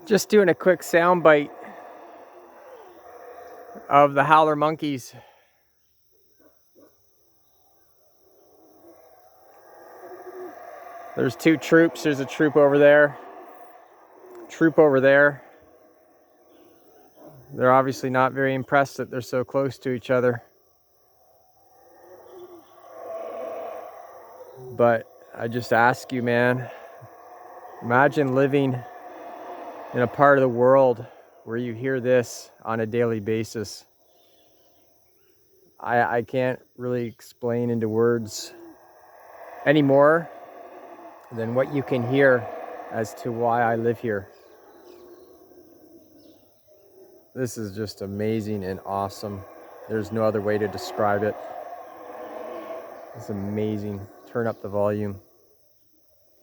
Just doing a quick sound bite of the howler monkeys. There's two troops. There's a troop over there. Troop over there. They're obviously not very impressed that they're so close to each other. But I just ask you, man, imagine living in a part of the world where you hear this on a daily basis. I can't really explain into words any more than what you can hear as to why I live here. This is just amazing and awesome. There's no other way to describe it. It's amazing. Turn up the volume.